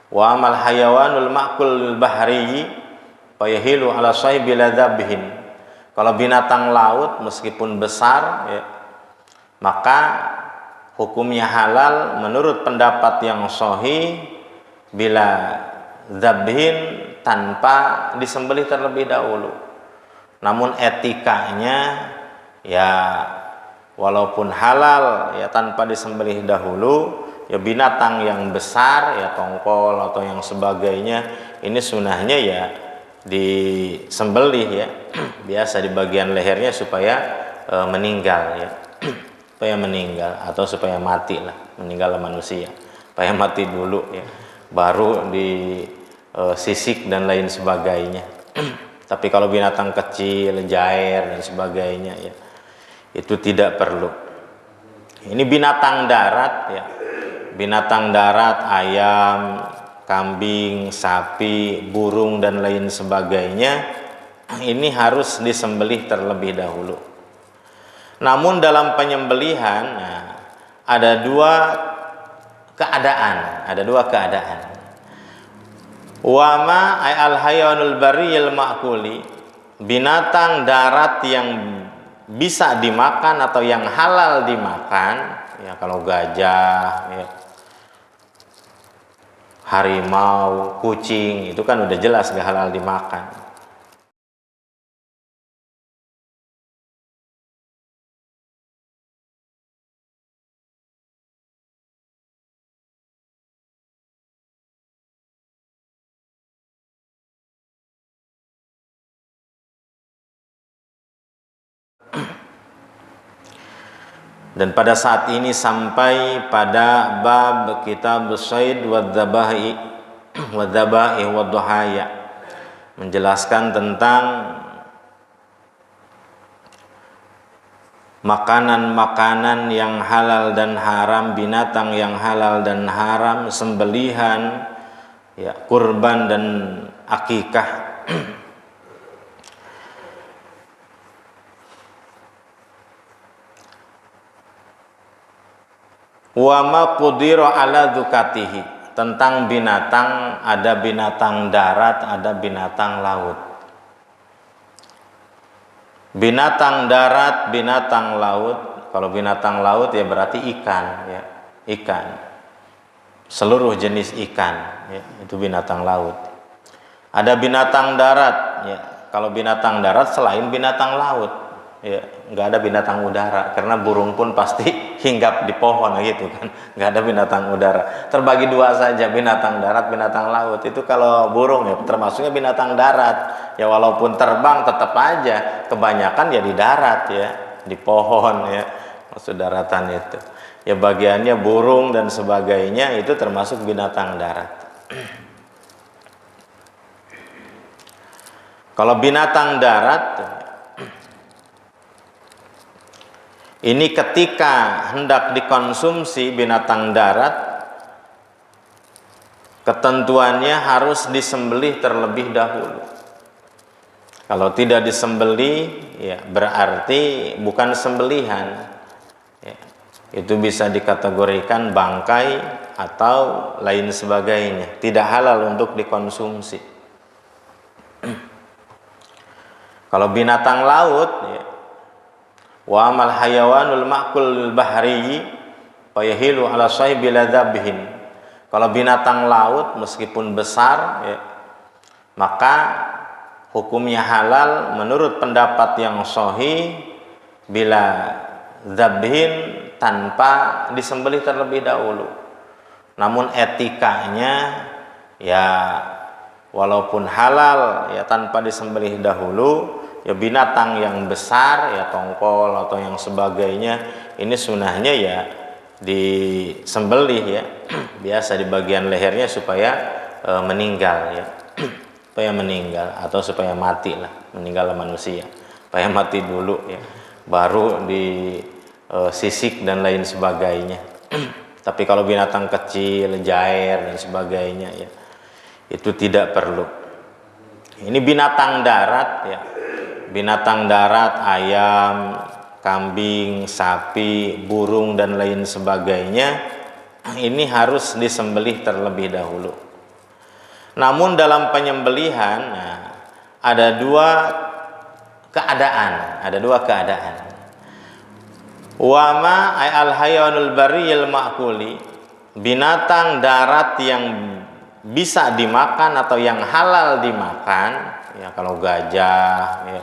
Wa amal hayawanul ma'kul bahri fayahilu ala sahibi ladzabhin. Kalau binatang laut meskipun besar ya, maka hukumnya halal menurut pendapat yang sahih bila dzabhin, tanpa disembelih terlebih dahulu. Namun etikanya ya walaupun halal ya tanpa disembelih dahulu, ya binatang yang besar ya tongkol atau yang sebagainya ini sunahnya ya disembelih ya biasa di bagian lehernya supaya meninggal ya supaya meninggal atau supaya mati lah, meninggal manusia supaya mati dulu ya baru disisik dan lain sebagainya. Tapi kalau binatang kecil, jair dan sebagainya ya itu tidak perlu. Ini binatang darat ya, binatang darat, ayam, kambing, sapi, burung dan lain sebagainya ini harus disembelih terlebih dahulu. Namun dalam penyembelihan ada dua keadaan. Wama ay al hayawanul barriyal ma'kuli, binatang darat yang bisa dimakan atau yang halal dimakan ya, kalau gajah ya, harimau, kucing itu kan udah jelas gak halal dimakan. Dan pada saat ini sampai pada bab kitab Shayd wa Dhabahi wa Dhuhaya, menjelaskan tentang makanan-makanan yang halal dan haram, binatang yang halal dan haram, sembelihan ya, kurban dan akikah. Wa ma qudira ala dzukatihi, tentang binatang, ada binatang darat, ada binatang laut. Binatang darat, binatang laut. Kalau binatang laut ya berarti ikan ya, ikan. Seluruh jenis ikan ya, itu binatang laut. Ada binatang darat ya. Kalau binatang darat selain binatang laut ya, nggak ada binatang udara karena burung pun pasti hinggap di pohon gitu kan, nggak ada binatang udara, terbagi dua saja, binatang darat, binatang laut. Itu kalau burung ya termasuknya binatang darat ya, walaupun terbang tetap aja kebanyakan ya di darat ya, di pohon ya, maksud daratan itu ya, bagiannya burung dan sebagainya itu termasuk binatang darat. Kalau binatang darat ini ketika hendak dikonsumsi binatang darat, ketentuannya harus disembelih terlebih dahulu. Kalau tidak disembelih, ya berarti bukan sembelihan. Ya, itu bisa dikategorikan bangkai atau lain sebagainya, tidak halal untuk dikonsumsi. Kalau binatang laut, ya, wa amal hayawanul ma'kul bahri fayahilu ala sahibi ladzabhin. Kalau binatang laut meskipun besar ya, maka hukumnya halal menurut pendapat yang sahih bila dzabhin, tanpa disembelih terlebih dahulu. Namun etikanya ya walaupun halal ya tanpa disembelih dahulu, ya binatang yang besar ya tongkol atau yang sebagainya ini sunahnya ya disembelih ya biasa di bagian lehernya supaya meninggal ya, supaya meninggal atau supaya mati lah, meninggal manusia supaya mati dulu ya baru disisik dan lain sebagainya. Tapi kalau binatang kecil, jair dan sebagainya ya itu tidak perlu. Ini binatang darat ya, binatang darat, ayam, kambing, sapi, burung dan lain sebagainya ini harus disembelih terlebih dahulu. Namun dalam penyembelihan ada dua keadaan, Wama ay al hayawanul bariyil ma'kuli, binatang darat yang bisa dimakan atau yang halal dimakan, ya kalau gajah, ya,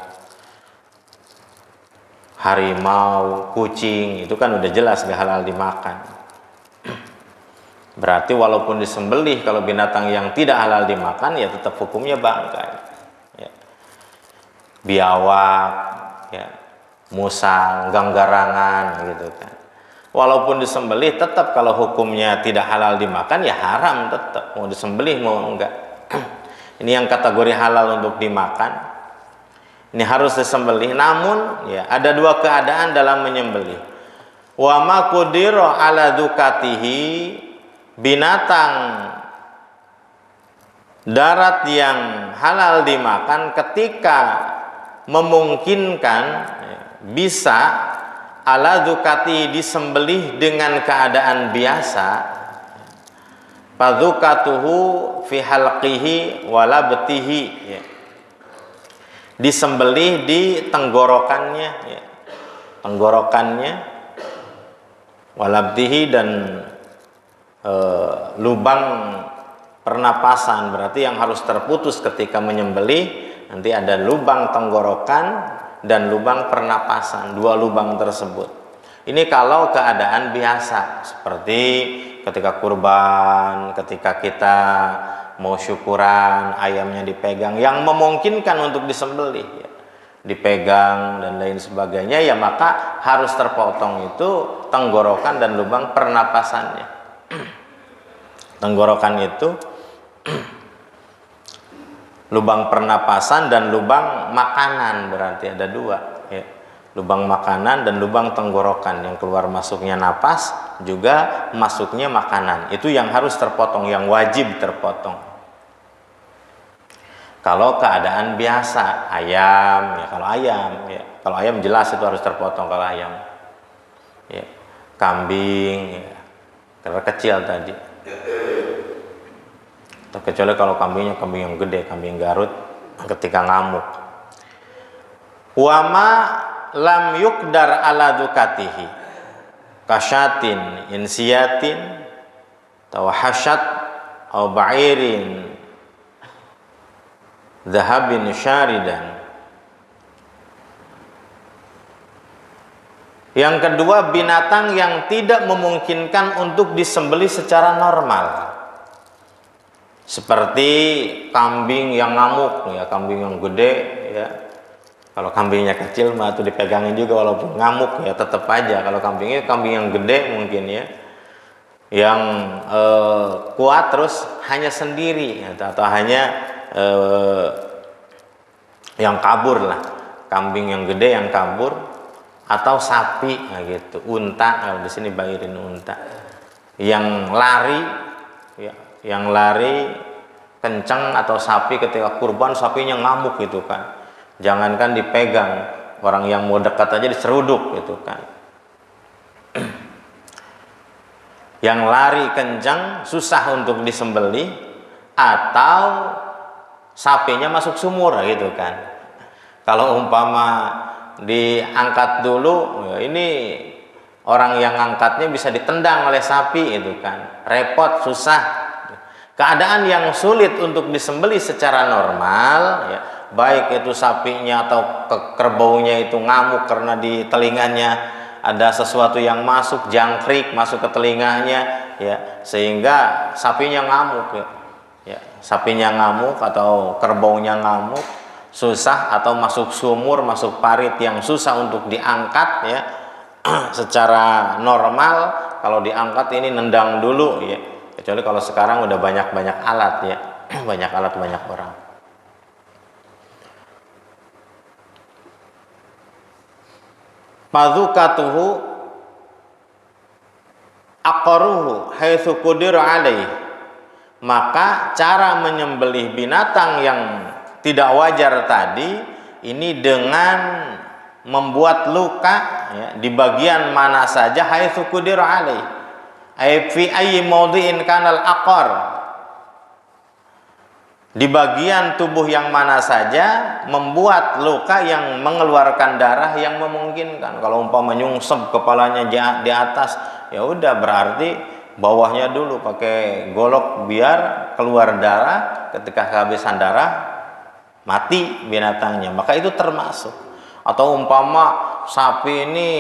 harimau, kucing itu kan udah jelas gak halal dimakan. Berarti walaupun disembelih, kalau binatang yang tidak halal dimakan ya tetap hukumnya bangkai. Ya. Biawak, ya, musang, ganggarangan gitu kan. Walaupun disembelih tetap kalau hukumnya tidak halal dimakan ya haram tetap, mau disembelih mau enggak. Ini yang kategori halal untuk dimakan. Ini harus disembelih. Namun ya ada dua keadaan dalam menyembelih. Wa ma qudira ala dzukatihi, binatang darat yang halal dimakan ketika memungkinkan bisa ala dzukati disembelih dengan keadaan biasa, fadzukatuhu fi halqihi wala betihi, ya. Disembelih di tenggorokannya, ya. Tenggorokannya walabdihi dan lubang pernapasan, berarti yang harus terputus ketika menyembelih nanti ada lubang tenggorokan dan lubang pernapasan, dua lubang tersebut. Ini kalau keadaan biasa, seperti ketika kurban, ketika kita mau syukuran, ayamnya dipegang, yang memungkinkan untuk disembelih, ya, dipegang dan lain sebagainya, ya maka harus terpotong itu tenggorokan dan lubang pernapasannya. Tenggorokan itu lubang pernapasan dan lubang makanan, berarti ada dua, ya. Lubang makanan dan lubang tenggorokan, yang keluar masuknya napas juga masuknya makanan, itu yang harus terpotong, yang wajib terpotong. Kalau keadaan biasa, ayam, ya kalau ayam jelas itu harus terpotong kalau ayam, ya. Kambing, ya, karena kecil tadi. Kecuali kalau kambingnya kambing yang gede, kambing Garut ketika ngamuk. Wama lam yukdar ala dzukatihi kasyatin insiyatin tawahasyat au ba'irin dhahabin syaridan. Yang kedua, binatang yang tidak memungkinkan untuk disembelih secara normal, seperti kambing yang ngamuk, ya, kambing yang gede, ya. Kalau kambingnya kecil mah tuh dipegangin juga walaupun ngamuk, ya tetap aja. Kalau kambingnya kambing yang gede mungkin, ya, yang kuat terus hanya sendiri, ya, atau hanya yang kabur lah, kambing yang gede yang kabur, atau sapi, nah gitu, unta, kalau di sini bairin unta, yang lari, ya, yang lari kencang, atau sapi ketika kurban sapinya ngamuk gitu kan, jangankan dipegang, orang yang mau dekat aja diseruduk gitu kan. Yang lari kencang susah untuk disembelih, atau sapinya masuk sumur gitu kan. Kalau umpama diangkat dulu, ya ini orang yang angkatnya bisa ditendang oleh sapi itu kan, repot, susah. Keadaan yang sulit untuk disembelih secara normal, ya, baik itu sapinya atau kerbaunya itu ngamuk karena di telinganya ada sesuatu yang masuk, jangkrik masuk ke telinganya, ya, sehingga sapinya ngamuk, ya. Ya, sapinya ngamuk atau kerbaunya ngamuk, susah, atau masuk sumur, masuk parit yang susah untuk diangkat, ya. Secara normal kalau diangkat ini nendang dulu, ya. Kecuali kalau sekarang udah banyak alat, ya. Banyak alat, banyak orang. Madzukatuhu aqaruhu haitsu qudira alaih. Maka cara menyembelih binatang yang tidak wajar tadi ini dengan membuat luka, ya, di bagian mana saja, haitsu qudira alaih, ay fi ayyi mawdhi'in kanal aqar, di bagian tubuh yang mana saja membuat luka yang mengeluarkan darah yang memungkinkan. Kalau umpama nyungsep kepalanya di atas, ya udah berarti bawahnya dulu pakai golok biar keluar darah. Ketika kehabisan darah mati binatangnya, maka itu termasuk. Atau umpama sapi ini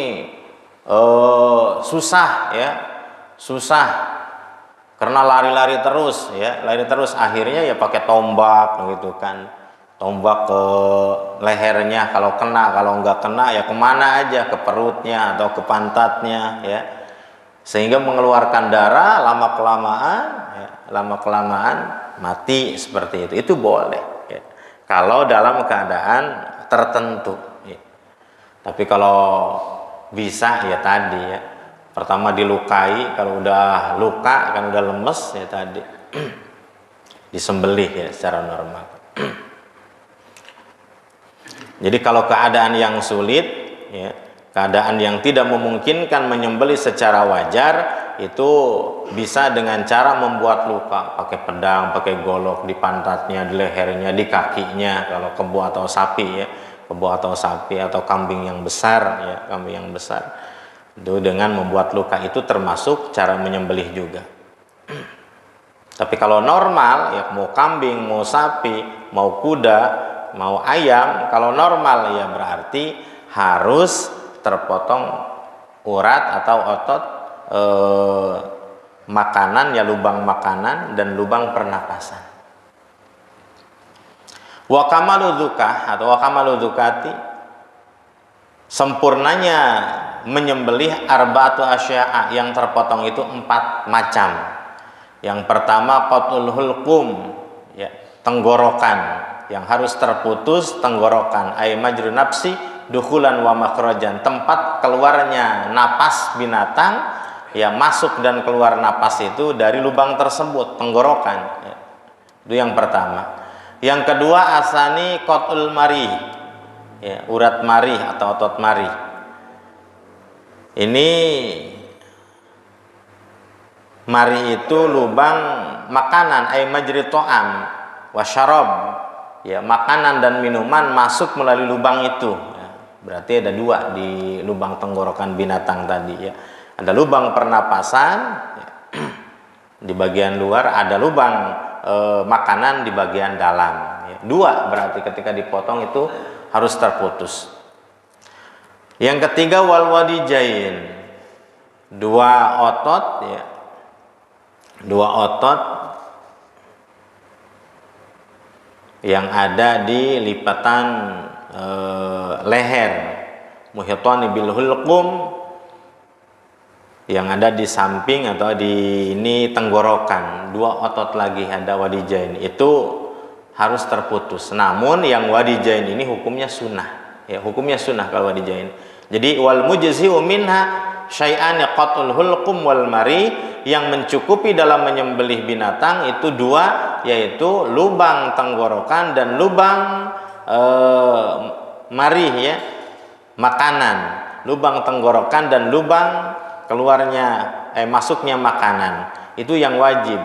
susah karena lari-lari terus akhirnya ya pakai tombak gitu kan, tombak ke lehernya kalau kena, kalau nggak kena ya kemana aja, ke perutnya atau ke pantatnya ya, sehingga mengeluarkan darah lama kelamaan mati seperti itu boleh ya, kalau dalam keadaan tertentu ya. Tapi kalau bisa ya tadi ya, pertama dilukai, kalau udah luka kan udah lemes ya tadi disembelih ya secara normal. Jadi kalau keadaan yang sulit ya, keadaan yang tidak memungkinkan menyembelih secara wajar, itu bisa dengan cara membuat luka, pakai pedang, pakai golok di pantatnya, di lehernya, di kakinya kalau kebo atau sapi ya, kebo atau sapi atau kambing yang besar ya, kambing yang besar. Itu dengan membuat luka itu termasuk cara menyembelih juga. Tapi kalau normal ya, mau kambing, mau sapi, mau kuda, mau ayam, kalau normal ya berarti harus terpotong urat atau otot makanan ya, lubang makanan dan lubang pernapasan. Wa kamalu dzukah atau wa kamalu dzukati, sempurnanya menyembelih arba'atu asya'a, yang terpotong itu 4 macam. Yang pertama qatul hulqum ya, tenggorokan yang harus terputus, tenggorokan ay majru nafsi dukhulan wa makhrajan, tempat keluarnya napas binatang ya, masuk dan keluar napas itu dari lubang tersebut, tenggorokan ya. Itu yang pertama. Yang kedua asani qatul mari ya, urat marih atau otot marih. Ini mari itu lubang makanan ay majri to'am wa syarab ya, makanan dan minuman masuk melalui lubang itu ya. Berarti ada 2 di lubang tenggorokan binatang tadi ya, ada lubang pernapasan ya, di bagian luar, ada lubang makanan di bagian dalam ya. 2 berarti ketika dipotong itu harus terputus. Yang ketiga wal wadijain, 2 otot ya, 2 otot yang ada di lipatan leher, muhyatani bil hulqum, yang ada di samping atau di ini tenggorokan. 2 otot lagi ada wadijain, itu harus terputus. Namun yang wadijain ini hukumnya sunnah ya, hukumnya sunnah kalau wadijain. Jadi wal mujzi'u minha syai'an qatul hulqum wal mari, yang mencukupi dalam menyembelih binatang itu 2, yaitu lubang tenggorokan dan lubang marih ya, makanan, lubang tenggorokan dan lubang keluarnya masuknya makanan, itu yang wajib.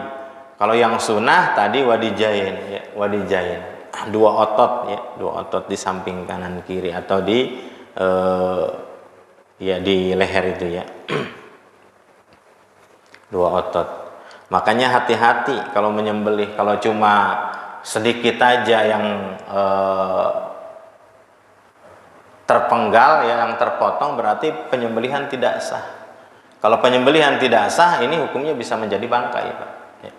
Kalau yang sunnah tadi wadijain ya, wadijain 2 otot ya, 2 otot di samping kanan kiri atau di ya di leher itu ya. 2 otot. Makanya hati-hati kalau menyembelih, kalau cuma sedikit aja yang terpenggal ya, yang terpotong, berarti penyembelihan tidak sah. Kalau penyembelihan tidak sah, ini hukumnya bisa menjadi bangkai Pak ya.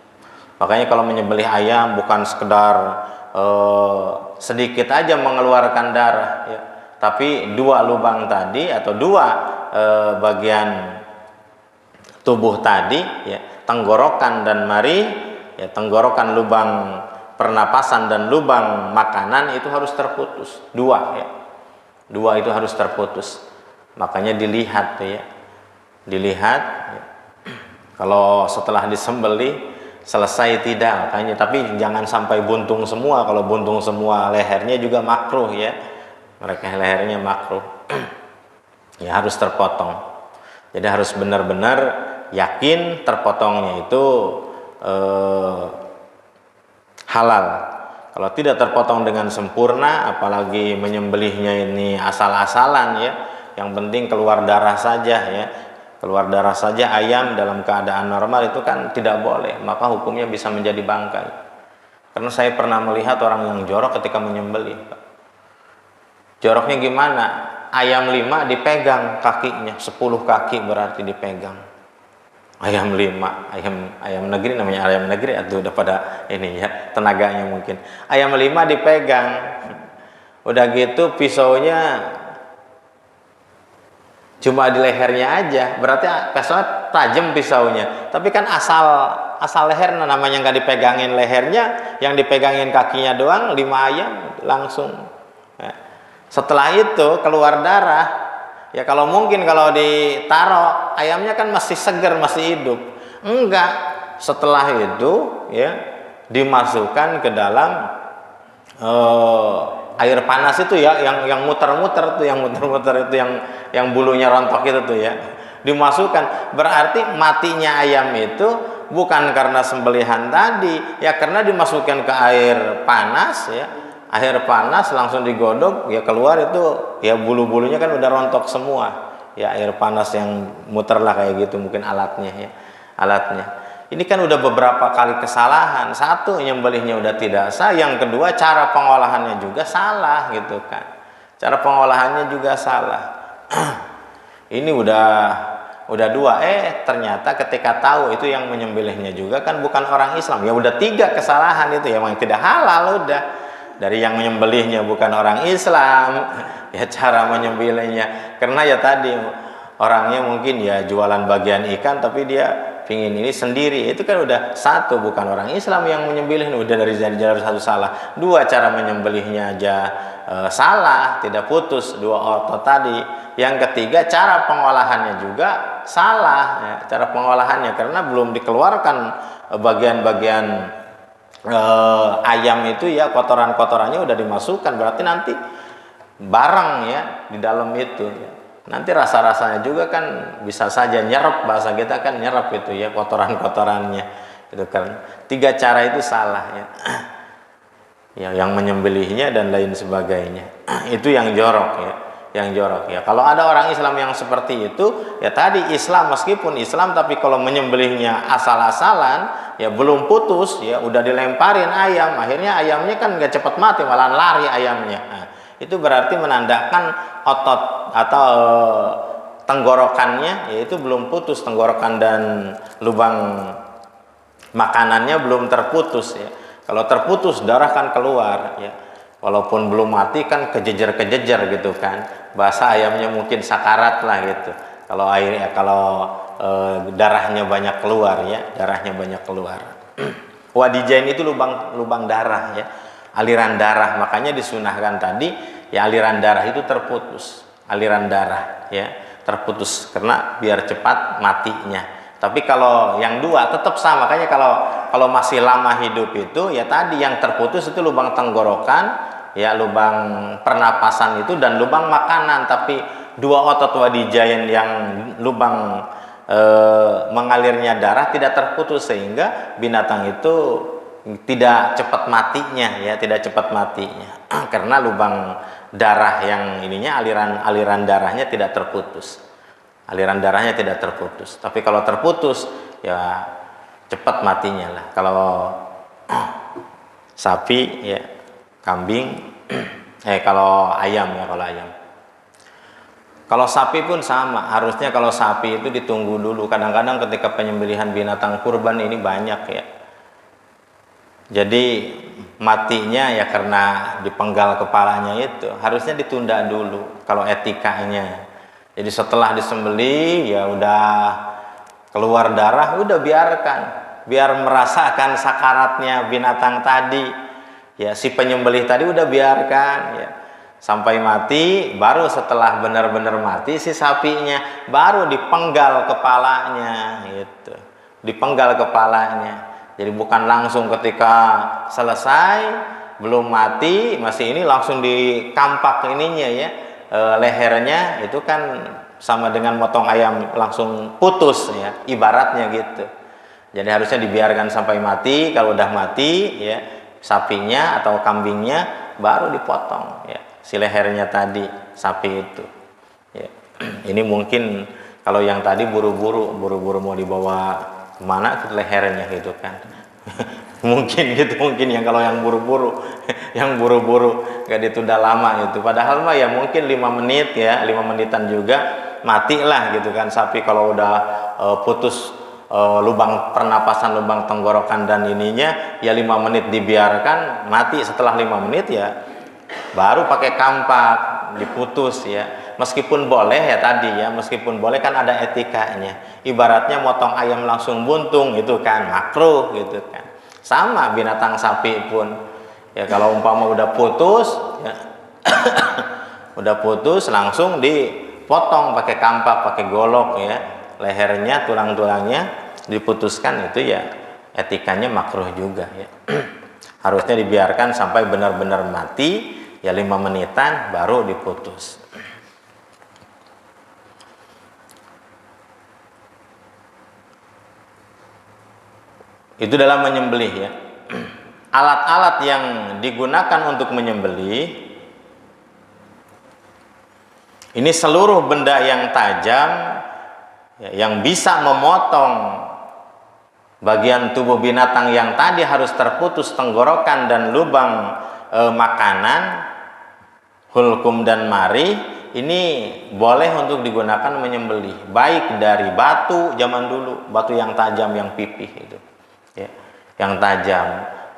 Makanya kalau menyembelih ayam bukan sekedar sedikit aja mengeluarkan darah ya, tapi 2 lubang tadi atau 2 bagian tubuh tadi ya, tenggorokan dan mari ya, tenggorokan lubang pernapasan dan lubang makanan itu harus terputus 2 ya, 2 itu harus terputus. Makanya dilihat ya, dilihat ya. Kalau setelah disembelih selesai tidak, makanya, tapi jangan sampai buntung semua. Kalau buntung semua lehernya juga makruh ya, mereka lehernya makruh ya, harus terpotong. Jadi harus benar-benar yakin terpotongnya itu halal. kalau tidak terpotong dengan sempurna, apalagi menyembelihnya ini asal-asalan ya, yang penting keluar darah saja ya, keluar darah saja ayam dalam keadaan normal itu kan tidak boleh, maka hukumnya bisa menjadi bangkai. Karena saya pernah melihat orang yang jorok ketika menyembelih. Joroknya gimana? Ayam 5 dipegang kakinya, 10 kaki berarti dipegang. Ayam 5, ayam negeri, namanya ayam negeri atau udah pada ini ya, tenaganya mungkin. Ayam 5 dipegang. Udah gitu pisaunya cuma di lehernya aja, berarti pisaunya tajam pisaunya. Tapi kan asal leher namanya nggak dipegangin lehernya, yang dipegangin kakinya doang, 5 ayam langsung. Ya. Setelah itu keluar darah. Ya kalau mungkin kalau ditaruh ayamnya kan masih segar, masih hidup. Enggak. Setelah itu ya dimasukkan ke dalam air panas itu ya, yang muter-muter tuh, yang bulunya rontok itu tuh ya. Dimasukkan, berarti matinya ayam itu bukan karena sembelihan tadi, ya karena dimasukkan ke air panas ya. Air panas langsung digodok, ya keluar itu ya bulu-bulunya kan udah rontok semua. Ya air panas yang muter lah kayak gitu mungkin alatnya ya. Alatnya. Ini kan udah beberapa kali kesalahan. Satu, nyembelihnya udah tidak sah, yang kedua cara pengolahannya juga salah gitu kan. Cara pengolahannya juga salah. Ini udah 2. Ternyata ketika tahu itu yang menyembelihnya juga kan bukan orang Islam. Ya udah 3 kesalahan itu ya, memang tidak halal udah. Dari yang menyembelihnya bukan orang Islam, ya cara menyembelihnya karena ya tadi orangnya mungkin ya jualan bagian ikan tapi dia pingin ini sendiri, itu kan udah 1 bukan orang Islam yang menyembelih, udah dari jalur 1 salah. 2 cara menyembelihnya aja salah, tidak putus 2 otot tadi. Yang ketiga cara pengolahannya juga salah ya, cara pengolahannya karena belum dikeluarkan bagian-bagian ayam itu ya, kotoran-kotorannya udah dimasukkan, berarti nanti barang ya di dalam itu ya. Nanti rasa-rasanya juga kan bisa saja nyerap, bahasa kita kan nyerap itu ya kotoran-kotorannya itu kan. 3 cara itu salah ya. Yang menyembelihnya dan lain sebagainya. Itu yang jorok ya. Yang jorok ya. Kalau ada orang Islam yang seperti itu, ya tadi Islam meskipun Islam tapi kalau menyembelihnya asal-asalan ya belum putus ya udah dilemparin ayam, akhirnya ayamnya kan nggak cepat mati malah lari ayamnya. Nah, itu berarti menandakan otot atau tenggorokannya yaitu belum putus, tenggorokan dan lubang makanannya belum terputus ya. Kalau terputus darah kan keluar ya. Walaupun belum mati kan kejejer-kejejer gitu kan. Bahasa ayamnya mungkin sakarat lah gitu. Kalau darahnya banyak keluar ya, darahnya banyak keluar. Wadijain itu lubang darah ya, aliran darah. Makanya disunahkan tadi ya aliran darah itu terputus, aliran darah ya terputus karena biar cepat matinya. Tapi kalau yang 2 tetap sama, makanya kalau masih lama hidup itu ya tadi yang terputus itu lubang tenggorokan ya, lubang pernapasan itu dan lubang makanan, tapi 2 otot wadijain yang lubang mengalirnya darah tidak terputus sehingga binatang itu tidak cepat matinya ya, tidak cepat matinya karena lubang darah yang ininya aliran darahnya tidak terputus. Aliran darahnya tidak terputus. Tapi kalau terputus ya cepat matinya lah. Kalau sapi ya, kambing kalau ayam ya, kalau ayam. Kalau sapi pun sama, harusnya kalau sapi itu ditunggu dulu. Kadang-kadang ketika penyembelihan binatang kurban ini banyak ya. Jadi matinya ya karena dipenggal kepalanya itu, harusnya ditunda dulu kalau etikanya. Jadi setelah disembelih ya udah keluar darah, udah biarkan. Biar merasakan sakaratnya binatang tadi. Ya si penyembelih tadi udah biarkan ya. Sampai mati, baru setelah benar-benar mati si sapinya baru dipenggal kepalanya gitu. Dipenggal kepalanya. Jadi bukan langsung ketika selesai belum mati masih ini langsung dikampak ininya ya, lehernya itu kan sama dengan motong ayam langsung putus ya, ibaratnya gitu. Jadi harusnya dibiarkan sampai mati. Kalau udah mati ya sapinya atau kambingnya, baru dipotong ya si lehernya tadi sapi itu ya. Ini mungkin kalau yang tadi buru-buru mau dibawa kemana ke lehernya gitu kan. Mungkin gitu, mungkin yang kalau yang buru-buru yang buru-buru gak ditunda lama itu, padahal mah ya mungkin 5 menit ya, 5 menitan juga matilah gitu kan sapi kalau udah putus lubang pernapasan, lubang tenggorokan dan ininya ya 5 menit dibiarkan mati. Setelah 5 menit ya baru pakai kampak diputus ya. Meskipun boleh ya tadi ya, meskipun boleh kan ada etikanya. Ibaratnya motong ayam langsung buntung itu kan makruh gitu kan. Sama binatang sapi pun ya, kalau umpama udah putus ya udah putus langsung dipotong pakai kampak, pakai golok ya, lehernya, tulang-tulangnya diputuskan, itu ya etikanya makruh juga ya. Harusnya dibiarkan sampai benar-benar mati ya 5 menitan baru diputus. Itu dalam menyembelih ya. Alat-alat yang digunakan untuk menyembelih ini seluruh benda yang tajam ya, yang bisa memotong bagian tubuh binatang yang tadi harus terputus tenggorokan dan lubang makanan, hulkum dan mari, ini boleh untuk digunakan menyembelih, baik dari batu zaman dulu, batu yang tajam yang pipih itu ya, yang tajam,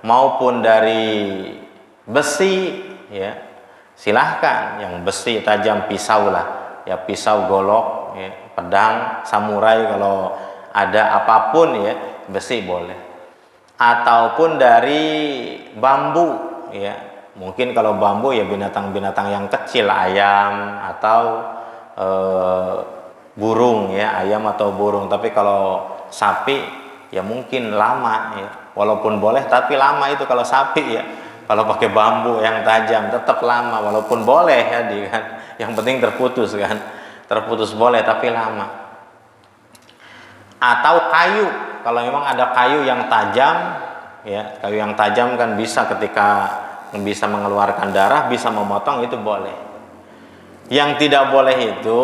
maupun dari besi ya, silahkan yang besi tajam, pisau lah ya, pisau golok ya, pedang samurai, kalau ada apapun ya besi boleh, ataupun dari bambu ya, mungkin kalau bambu ya binatang-binatang yang kecil, ayam atau burung ya, ayam atau burung. Tapi kalau sapi ya mungkin lama ya, walaupun boleh tapi lama itu kalau sapi ya. Kalau pakai bambu yang tajam tetap lama, walaupun boleh ya kan, yang penting terputus kan, terputus boleh tapi lama. Atau kayu, kalau memang ada kayu yang tajam ya, kayu yang tajam kan bisa ketika bisa mengeluarkan darah, bisa memotong, itu boleh. Yang tidak boleh itu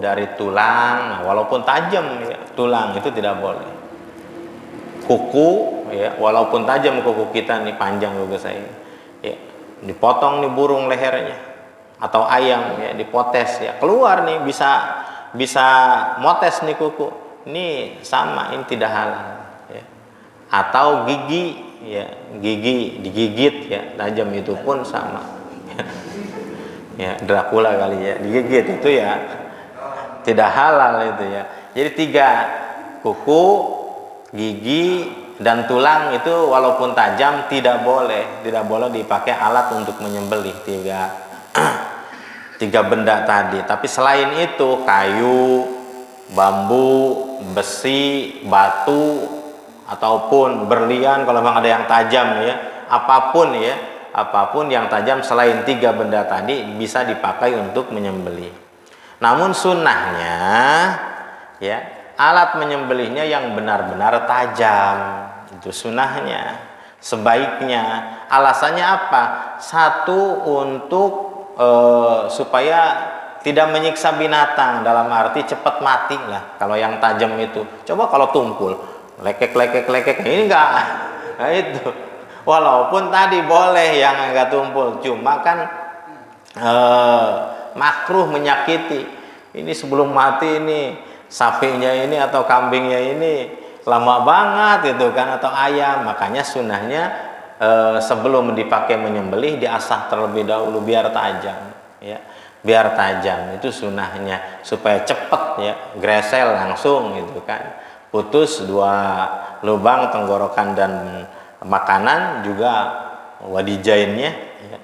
dari tulang, walaupun tajam ya, tulang itu tidak boleh. Kuku ya, walaupun tajam kuku kita nih, panjang juga saya ya, dipotong nih burung lehernya atau ayam ya, dipotes ya, keluar nih bisa motes nih kuku, ini sama, ini tidak halal ya. Atau gigi ya, gigi digigit ya, tajam itu pun sama ya, Dracula kali ya, digigit itu ya tidak halal itu ya. Jadi 3, kuku, gigi dan tulang itu walaupun tajam tidak boleh dipakai alat untuk menyembelih. 3 benda tadi. Tapi selain itu kayu, bambu, besi, batu, ataupun berlian kalau memang ada yang tajam ya, apapun ya, apapun yang tajam selain 3 benda tadi bisa dipakai untuk menyembelih. Namun sunnahnya ya, alat menyembelihnya yang benar-benar tajam, itu sunnahnya, sebaiknya. Alasannya apa? Satu, untuk supaya tidak menyiksa binatang, dalam arti cepat mati lah kalau yang tajam itu. Coba kalau tumpul lekek ini enggak, nah itu walaupun tadi boleh yang enggak tumpul, cuma kan makruh, menyakiti. Ini sebelum mati ini sapinya ini atau kambingnya ini lama banget gitu kan, atau ayam. Makanya sunnahnya sebelum dipakai menyembelih diasah terlebih dahulu biar tajam ya, biar tajam, itu sunnahnya supaya cepet ya, gresel langsung gitu kan, putus 2 lubang tenggorokan dan makanan, juga wadijainnya ya.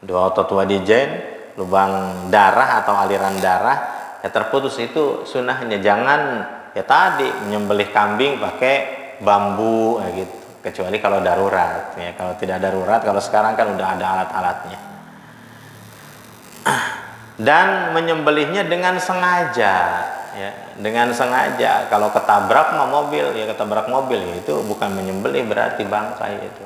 2 otot wadijain, lubang darah atau aliran darah ya terputus, itu sunnahnya. Jangan ya tadi menyembelih kambing pakai bambu gitu, kecuali kalau darurat ya. Kalau tidak darurat, kalau sekarang kan udah ada alat-alatnya. Dan menyembelihnya dengan sengaja ya, dengan sengaja. Kalau ketabrak mah mobil, ya ketabrak mobil, ya itu bukan menyembelih, berarti bangkai itu.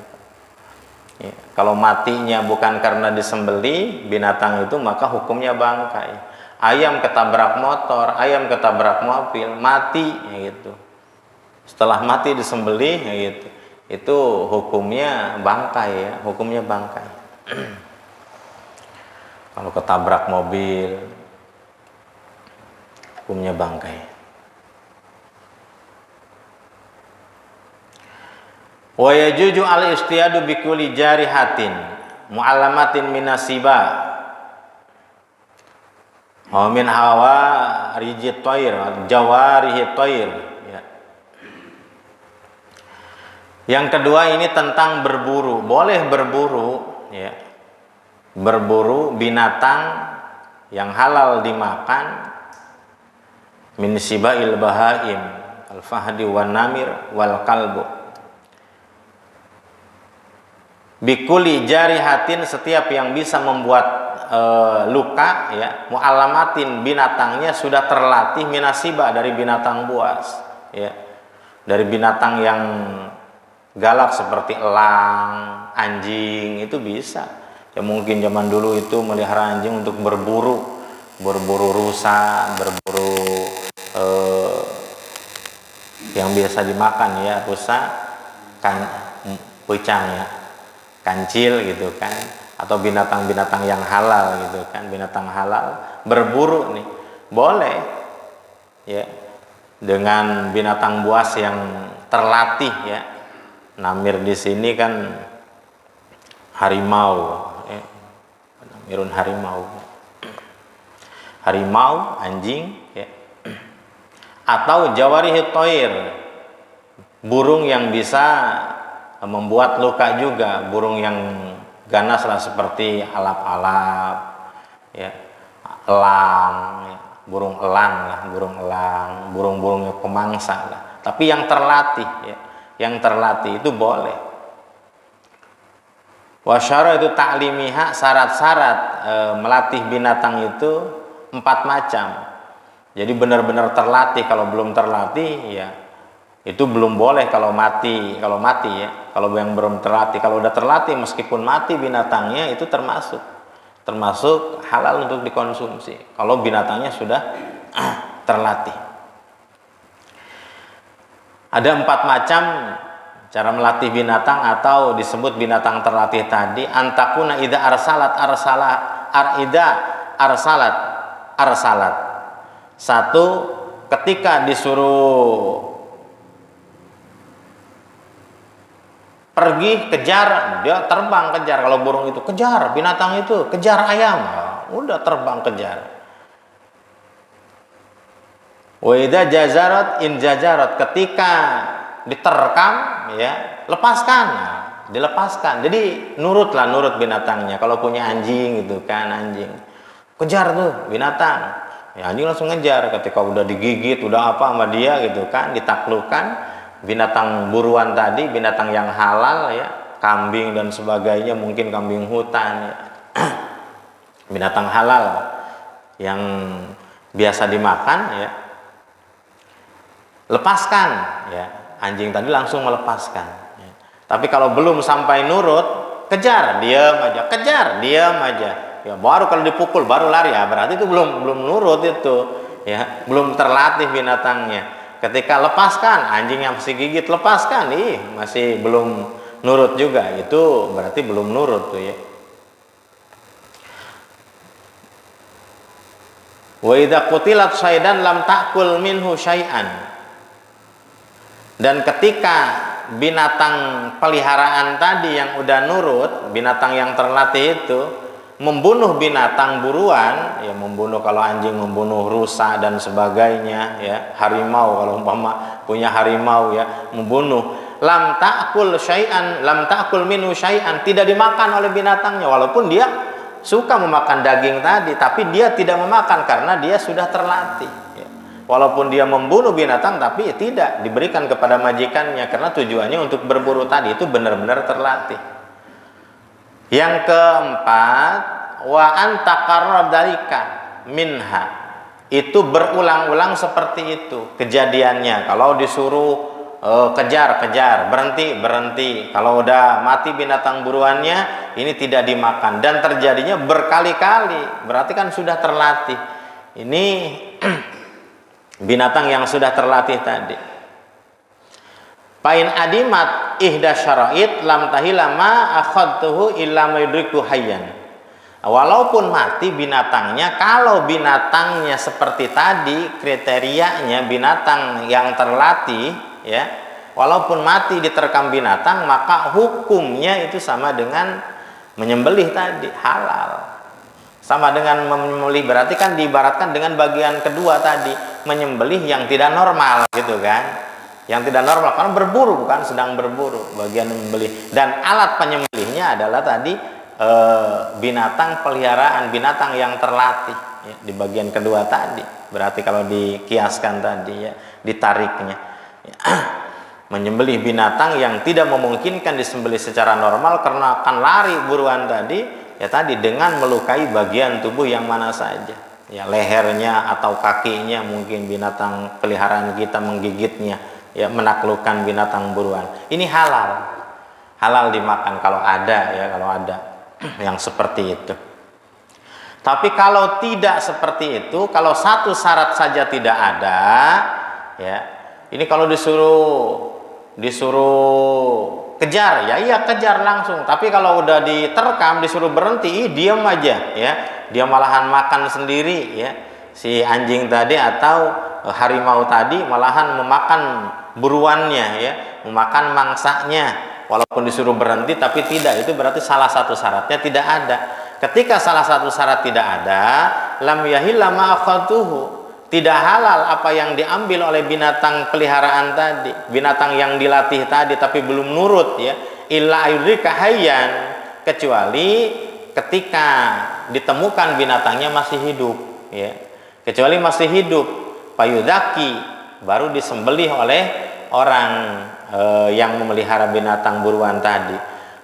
Ya, kalau matinya bukan karena disembelih binatang itu, maka hukumnya bangkai. Ayam ketabrak motor, ayam ketabrak mobil, mati, ya gitu. Setelah mati disembelih, ya gitu. Itu hukumnya bangkai, ya, hukumnya bangkai. Kalau ketabrak mobil, hukumnya bangkai. Wa yajuju al-istiyadu bi kulli jarihatin mu'allamatin minasiba wa min hawa rijit thair jawarihi thair, ya. Yang kedua ini tentang berburu. Boleh berburu, ya. Berburu binatang yang halal dimakan min sibail bahaim al-fahdi wan namir wal kalbu. Bikuli jarihatin, setiap yang bisa membuat luka, ya, mu'alamatin, binatangnya sudah terlatih, minasiba, dari binatang buas, ya, dari binatang yang galak seperti elang, anjing, itu bisa. Ya mungkin zaman dulu itu melihara anjing untuk berburu rusa, berburu yang biasa dimakan, ya, rusa, kan, pucang, ya, kancil gitu kan, atau binatang-binatang yang halal gitu kan, binatang halal berburu nih boleh, ya, dengan binatang buas yang terlatih, ya. Namir di sini kan harimau, ya. Namirun harimau, anjing, ya. Atau jawarihi thair, burung yang bisa membuat luka juga, burung yang ganas lah, seperti alap-alap, ya, elang, ya, burung elang, burung-burung pemangsa lah. Tapi yang terlatih, ya, yang terlatih itu boleh. Wasyara itu ta'limiha, syarat-syarat melatih binatang itu 4 macam. Jadi benar-benar terlatih. Kalau belum terlatih, ya itu belum boleh kalau mati, ya. Kalau yang belum terlatih, kalau udah terlatih meskipun mati binatangnya, itu termasuk halal untuk dikonsumsi kalau binatangnya sudah terlatih. Ada 4 macam cara melatih binatang atau disebut binatang terlatih tadi. Antakuna ida arsalat. Satu, ketika disuruh pergi kejar, dia terbang kejar. Kalau burung itu kejar, binatang itu kejar ayam, udah terbang kejar. Wa idza jazarat in jazarat, ketika diterkam, ya, lepaskan, dilepaskan. Jadi nurut binatangnya. Kalau punya anjing gitu kan, anjing kejar tuh binatang, ya, anjing langsung ngejar. Ketika udah digigit, udah apa sama dia gitu kan, ditaklukkan binatang buruan tadi, binatang yang halal, ya, kambing dan sebagainya, mungkin kambing hutan, ya. Binatang halal yang biasa dimakan, ya, lepaskan, ya, anjing tadi langsung melepaskan, ya. Tapi kalau belum sampai nurut, kejar, diam aja, ya, baru kalau dipukul baru lari, ya, berarti itu belum nurut itu, ya, belum terlatih binatangnya. Ketika lepaskan, anjing yang masih gigit, lepaskan, masih belum nurut juga, itu berarti belum nurut tuh, ya. Wa idza qutilat syaidan lam ta'kul minhu syai'an. Dan ketika binatang peliharaan tadi yang udah nurut, binatang yang terlatih itu membunuh binatang buruan, ya, membunuh, kalau anjing membunuh rusa dan sebagainya, ya, harimau, kalau umpama punya harimau, ya, membunuh, lam ta'kul minhu syai'an, tidak dimakan oleh binatangnya, walaupun dia suka memakan daging tadi, tapi dia tidak memakan karena dia sudah terlatih, ya. Walaupun dia membunuh binatang, tapi tidak diberikan kepada majikannya karena tujuannya untuk berburu tadi, itu benar-benar terlatih. Yang keempat, wa antaqarrab dalika minha, itu berulang-ulang seperti itu kejadiannya. Kalau disuruh kejar, berhenti. Kalau udah mati binatang buruannya, ini tidak dimakan, dan terjadinya berkali-kali, berarti kan sudah terlatih. Ini binatang yang sudah terlatih tadi. Pain adimat ihda syara'id lam tahilama akhadtuhu illa maydriku hayyan. Walaupun mati binatangnya, kalau binatangnya seperti tadi kriterianya binatang yang terlatih, ya, walaupun mati diterkam binatang, maka hukumnya itu sama dengan menyembelih tadi, halal. Sama dengan menyembelih, berarti kan diibaratkan dengan bagian kedua tadi, menyembelih yang tidak normal gitu kan. Yang tidak normal karena berburu, bukan sedang berburu, bagian menyembelih. Dan alat penyembelihnya adalah tadi binatang peliharaan, binatang yang terlatih, ya, di bagian kedua tadi. Berarti kalau dikiaskan tadi, ya, ditariknya, ya, menyembelih binatang yang tidak memungkinkan disembelih secara normal karena akan lari buruan tadi, ya tadi dengan melukai bagian tubuh yang mana saja, ya, lehernya atau kakinya, mungkin binatang peliharaan kita menggigitnya, ya, menaklukkan binatang buruan. Ini halal dimakan kalau ada, ya, kalau ada yang seperti itu. Tapi kalau tidak seperti itu, kalau satu syarat saja tidak ada, ya, ini kalau disuruh kejar, ya iya kejar langsung. Tapi kalau udah diterkam, disuruh berhenti, diam aja, ya, dia malahan makan sendiri, ya, si anjing tadi atau harimau tadi malahan memakan buruannya, ya, memakan mangsanya. Walaupun disuruh berhenti tapi tidak, itu berarti salah satu syaratnya tidak ada. Ketika salah satu syarat tidak ada, lam yahilla ma akhadtuhu, tidak halal apa yang diambil oleh binatang peliharaan tadi, binatang yang dilatih tadi tapi belum nurut, ya, illa ayrika hayyan, kecuali ketika ditemukan binatangnya masih hidup, ya, kecuali masih hidup, payudaki, baru disembelih oleh orang yang memelihara binatang buruan tadi.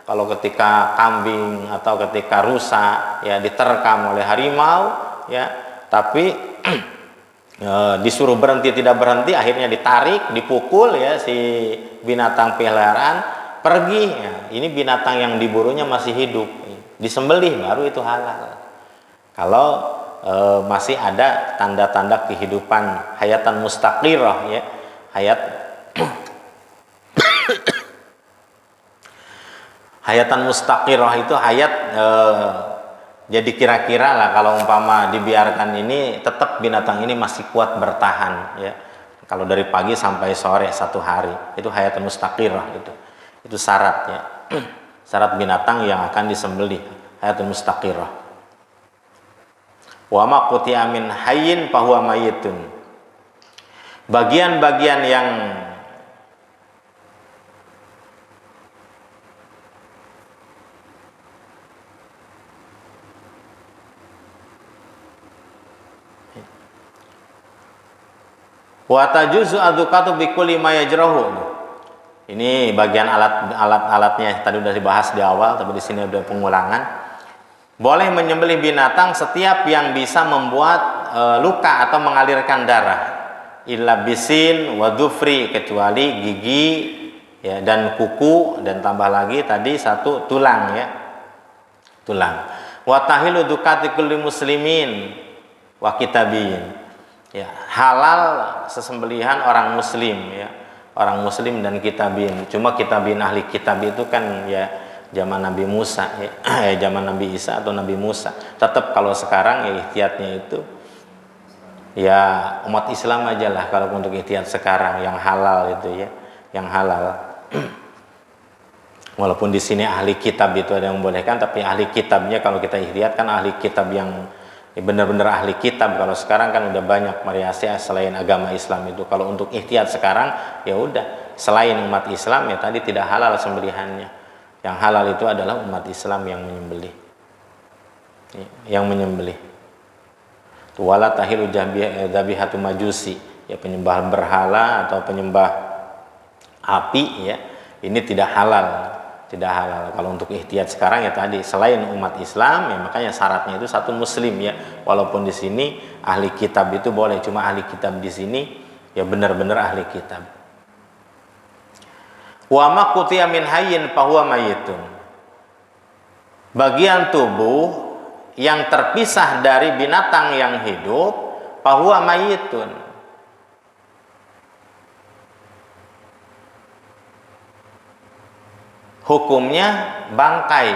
Kalau ketika kambing atau ketika rusa, ya, diterkam oleh harimau, ya, tapi disuruh berhenti tidak berhenti, akhirnya ditarik, dipukul, ya, si binatang peliharaan pergi, ya, ini binatang yang diburunya masih hidup, disembelih baru itu halal. Kalau masih ada tanda-tanda kehidupan hayatan mustaqirah, ya, hayatan mustaqirah itu hayat, jadi kira-kira lah kalau umpama dibiarkan ini tetap binatang ini masih kuat bertahan, ya, kalau dari pagi sampai sore 1 hari, itu hayatan mustaqirah, itu syarat, ya, syarat binatang yang akan disembelih, hayatan mustaqirah. Wa ma qutiya min hayyin fa huwa mayyitun, bagian-bagian yang wa tajuzu adzukatu bi kulli ma yajrahu. Ini bagian alat-alatnya tadi udah dibahas di awal, tapi di sini ada pengulangan. Boleh menyembelih binatang setiap yang bisa membuat luka atau mengalirkan darah, illa bisin wa dhufri, kecuali gigi, ya, dan kuku, dan tambah lagi tadi 1 tulang, ya, tulang. Wa tahilu dukati kulli muslimin wa kitabiyin, ya, halal sesembelihan orang muslim, ya, orang muslim dan kitabin. Cuma kitabin ahli kitab itu kan, ya, zaman Nabi Musa, ya, zaman Nabi Isa atau Nabi Musa. Tetap kalau sekarang, ya, ihtiyatnya itu, ya, umat Islam aja lah kalau untuk ihtiyat sekarang yang halal itu, ya, yang halal. Walaupun di sini ahli kitab itu ada yang membolehkan, tapi ahli kitabnya kalau kita ihtiyat kan ahli kitab yang benar-benar ahli kitab. Kalau sekarang kan udah banyak variasi selain agama Islam itu. Kalau untuk ihtiyat sekarang, ya udah, selain umat Islam, ya tadi tidak halal sembelihannya. Yang halal itu adalah umat Islam yang menyembelih, wala tahilu dzabihatu majusi, ya, penyembah berhala atau penyembah api, ya, ini tidak halal tidak halal. Kalau untuk ihtiyat sekarang ya tadi selain umat Islam ya makanya syaratnya itu satu muslim ya. Walaupun di sini ahli kitab itu boleh, cuma ahli kitab di sini ya benar-benar ahli kitab. Wa ma qutiya min hayyin fahuwa mayyitun. Bagian tubuh yang terpisah dari binatang yang hidup fahuwa mayyitun. Hukumnya bangkai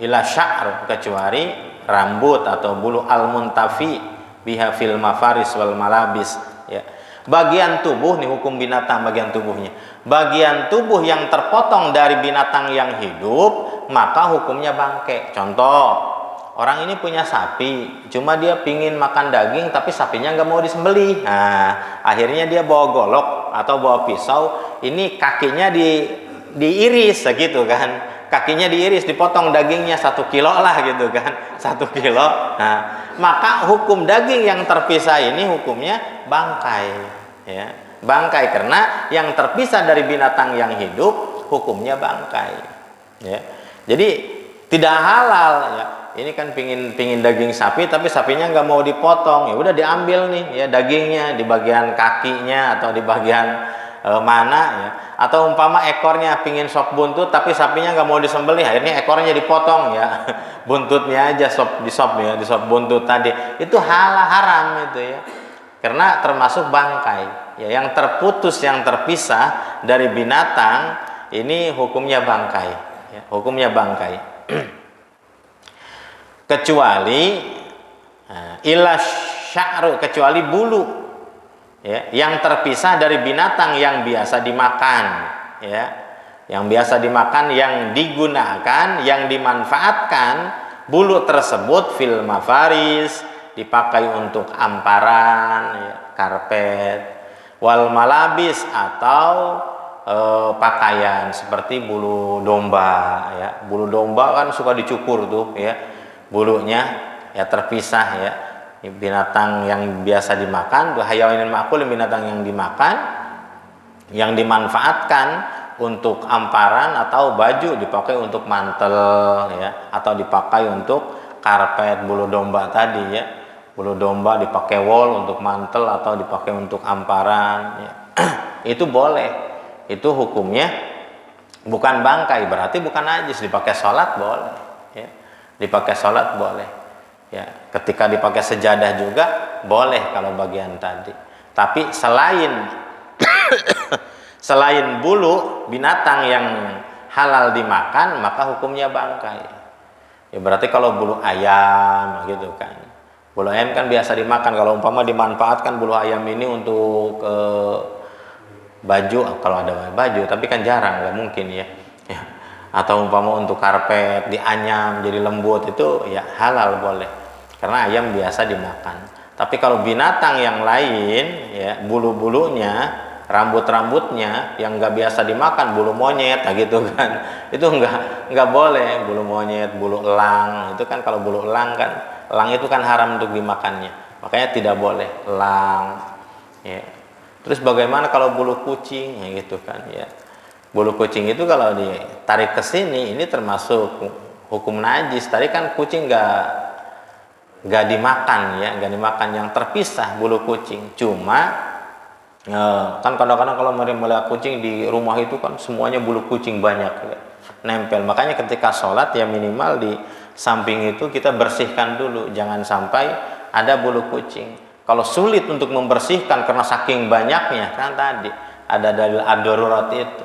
ila sya'r, kecuali rambut atau bulu al-muntafi biha fil mafaris wal malabis ya. Bagian tubuh nih hukum binatang, bagian tubuhnya. Bagian tubuh yang terpotong dari binatang yang hidup maka hukumnya bangkai. Contoh, orang ini punya sapi, cuma dia pingin makan daging tapi sapinya nggak mau disembelih. Nah, akhirnya dia bawa golok atau bawa pisau, ini kakinya diiris gitu kan, kakinya diiris, dipotong dagingnya 1 kilo lah gitu kan, 1 kilo. Nah, maka hukum daging yang terpisah ini hukumnya bangkai ya, bangkai karena yang terpisah dari binatang yang hidup hukumnya bangkai ya. Jadi tidak halal ya. Ini kan pingin daging sapi tapi sapinya nggak mau dipotong, ya udah diambil nih ya dagingnya di bagian kakinya atau di bagian mana ya, atau umpama ekornya pingin sop buntut tapi sapinya nggak mau disembelih, akhirnya ekornya dipotong ya, buntutnya aja di sop buntut tadi, itu haram itu ya, karena termasuk bangkai ya, yang terputus, yang terpisah dari binatang ini hukumnya bangkai ya, hukumnya bangkai. Kecuali ila sya'ru, kecuali bulu ya, yang terpisah dari binatang yang biasa dimakan ya, yang biasa dimakan, yang digunakan, yang dimanfaatkan bulu tersebut fil mafaris, dipakai untuk amparan ya, karpet, wal malabis atau pakaian seperti bulu domba ya. Bulu domba kan suka dicukur tuh ya, bulunya ya terpisah ya, binatang yang biasa dimakan tuh hayawanul ma'kul, binatang yang dimakan, yang dimanfaatkan untuk amparan atau baju, dipakai untuk mantel ya, atau dipakai untuk karpet. Bulu domba tadi ya, bulu domba dipakai wol untuk mantel atau dipakai untuk amparan ya. Itu boleh, itu hukumnya bukan bangkai, berarti bukan najis, dipakai sholat boleh ya, dipakai sholat boleh ya, ketika dipakai sejadah juga boleh kalau bagian tadi. Tapi selain bulu binatang yang halal dimakan maka hukumnya bangkai ya. Berarti kalau bulu ayam gitu kan, bulu ayam kan biasa dimakan, kalau umpama dimanfaatkan bulu ayam ini untuk baju, kalau ada baju, tapi kan jarang, nggak mungkin ya, atau umpama untuk karpet dianyam jadi lembut, itu ya halal boleh karena ayam biasa dimakan. Tapi kalau binatang yang lain ya, bulu-bulunya, rambut-rambutnya yang nggak biasa dimakan, bulu monyet gitu kan, itu nggak boleh. Bulu monyet, bulu elang itu kan, kalau bulu elang kan, elang itu kan haram untuk dimakannya, makanya tidak boleh elang ya. Terus bagaimana kalau bulu kucing ya gitu kan ya, bulu kucing itu kalau ditarik ke sini ini termasuk hukum najis. Tadi kan kucing nggak dimakan ya, nggak dimakan, yang terpisah bulu kucing. Cuma kan kadang-kadang kalau melihat kucing di rumah itu kan semuanya bulu kucing banyak ya, nempel. Makanya ketika sholat ya minimal di samping itu kita bersihkan dulu, jangan sampai ada bulu kucing. Kalau sulit untuk membersihkan karena saking banyaknya, kan tadi ada dalil ad-darurat itu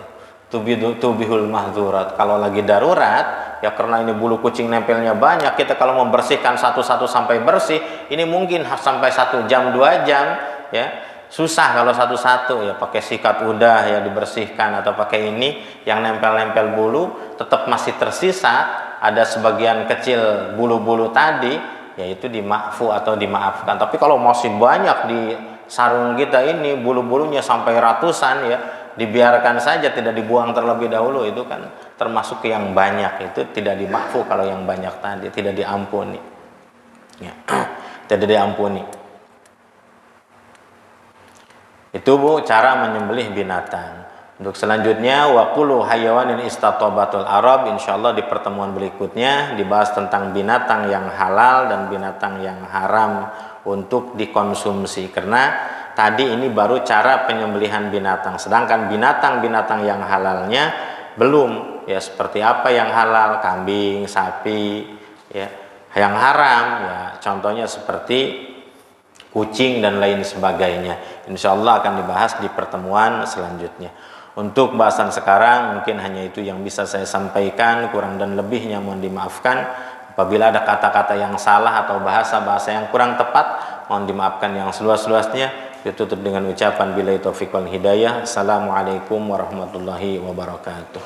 tubihul mahzurat. Kalau lagi darurat ya, karena ini bulu kucing nempelnya banyak, kita kalau membersihkan satu-satu sampai bersih ini mungkin sampai 1 jam 2 jam ya, susah. Kalau satu-satu ya pakai sikat udah ya dibersihkan, atau pakai ini yang nempel-nempel bulu, tetap masih tersisa ada sebagian kecil bulu-bulu tadi, yaitu dimakfu atau dimaafkan. Tapi kalau masih banyak di sarung kita ini bulu-bulunya sampai ratusan ya, dibiarkan saja, tidak dibuang terlebih dahulu, itu kan termasuk yang banyak, itu tidak dimakfu. Kalau yang banyak tadi tidak diampuni ya, tidak diampuni. Itu Bu cara menyembelih binatang. Untuk selanjutnya wa kullu hayawanin istatabatul arab, insyaallah di pertemuan berikutnya dibahas tentang binatang yang halal dan binatang yang haram untuk dikonsumsi. Karena tadi ini baru cara penyembelihan binatang, sedangkan binatang-binatang yang halalnya belum, ya seperti apa yang halal, kambing, sapi, ya. Yang haram ya contohnya seperti kucing dan lain sebagainya. Insyaallah akan dibahas di pertemuan selanjutnya. Untuk bahasan sekarang mungkin hanya itu yang bisa saya sampaikan, kurang dan lebihnya mohon dimaafkan. Apabila ada kata-kata yang salah atau bahasa-bahasa yang kurang tepat, mohon dimaafkan yang seluas-luasnya. Ditutup dengan ucapan billahi taufiq wal hidayah. Assalamualaikum warahmatullahi wabarakatuh.